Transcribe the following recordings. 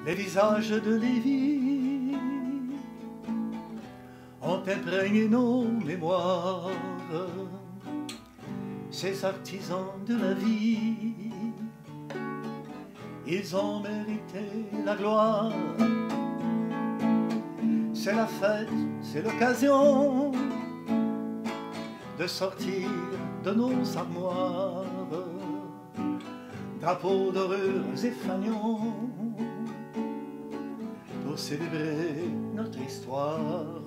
Les visages de Lévi ont imprégné nos mémoires, ces artisans de la vie, ils ont mérité la gloire. C'est la fête, c'est l'occasion de sortir de nos armoires, drapeaux dorures et fanions, pour célébrer notre histoire.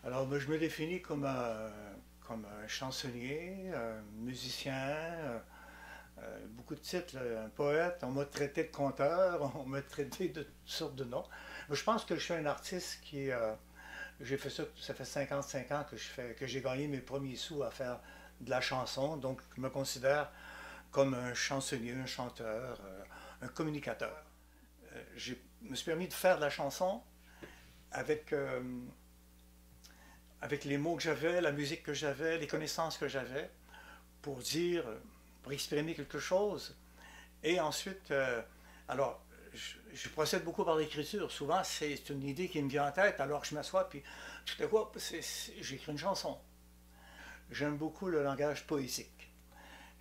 Alors, moi, je me définis comme un chansonnier, un musicien, beaucoup de titres, un poète. On m'a traité de conteur, on m'a traité de toutes sortes de noms. Mais je pense que je suis un artiste qui... j'ai fait ça, ça fait 55 ans que j'ai gagné mes premiers sous à faire de la chanson, donc je me considère comme un chansonnier, un chanteur, un communicateur. Je me suis permis de faire de la chanson avec les mots que j'avais, la musique que j'avais, les connaissances que j'avais, pour dire, pour exprimer quelque chose. Et ensuite, alors, je procède beaucoup par l'écriture. Souvent, c'est une idée qui me vient en tête, alors je m'assois, puis tout à coup, j'écris une chanson. J'aime beaucoup le langage poétique.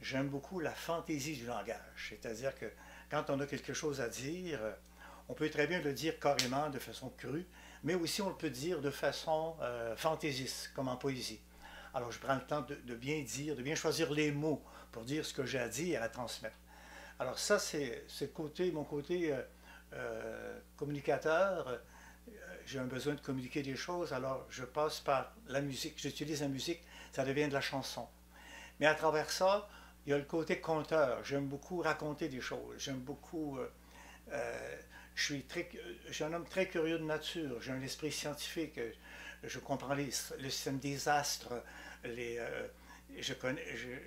J'aime beaucoup la fantaisie du langage. C'est-à-dire que quand on a quelque chose à dire, on peut très bien le dire carrément, de façon crue, mais aussi on le peut dire de façon fantaisiste, comme en poésie. Alors je prends le temps de bien dire, de bien choisir les mots pour dire ce que j'ai à dire et à transmettre. Alors ça, c'est mon côté communicateur. J'ai un besoin de communiquer des choses, alors je passe par la musique. J'utilise la musique, ça devient de la chanson. Mais à travers ça, il y a le côté conteur. J'aime beaucoup raconter des choses. J'aime beaucoup... je suis un homme très curieux de nature. J'ai un esprit scientifique. Je comprends le système des astres.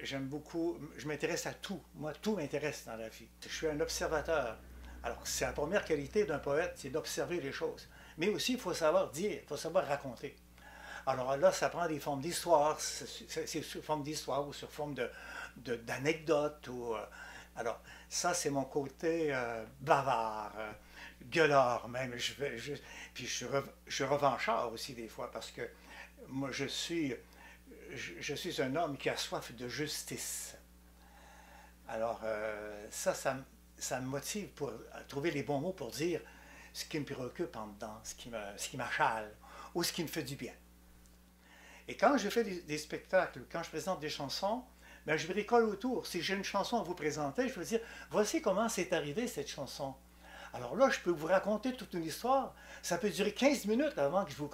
J'aime beaucoup... Je m'intéresse à tout. Moi, tout m'intéresse dans la vie. Je suis un observateur. Alors, c'est la première qualité d'un poète, c'est d'observer les choses. Mais aussi, il faut savoir dire, il faut savoir raconter. Alors là, ça prend des formes d'histoire, c'est sous forme d'histoire ou sur forme d'anecdotes. Alors, ça, c'est mon côté bavard, gueulard même. Puis je suis revanchard aussi des fois, parce que moi, je suis un homme qui a soif de justice. Alors, ça me motive pour trouver les bons mots pour dire ce qui me préoccupe en dedans, ce qui m'achale, ou ce qui me fait du bien. Et quand je fais des spectacles, quand je présente des chansons, ben je bricole autour. Si j'ai une chanson à vous présenter, je veux dire, voici comment c'est arrivé cette chanson. Alors là, je peux vous raconter toute une histoire. Ça peut durer 15 minutes avant que je vous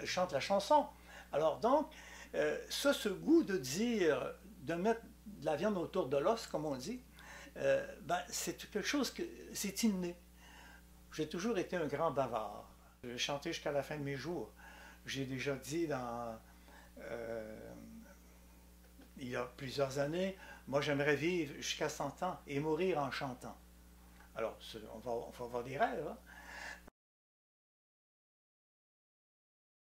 chante la chanson. Alors donc, ce goût de dire, de mettre de la viande autour de l'os, comme on dit, ben, c'est quelque chose que c'est inné. J'ai toujours été un grand bavard. J'ai chanté jusqu'à la fin de mes jours. J'ai déjà dit il y a plusieurs années, moi j'aimerais vivre jusqu'à 100 ans et mourir en chantant. Alors, on va avoir des rêves, hein?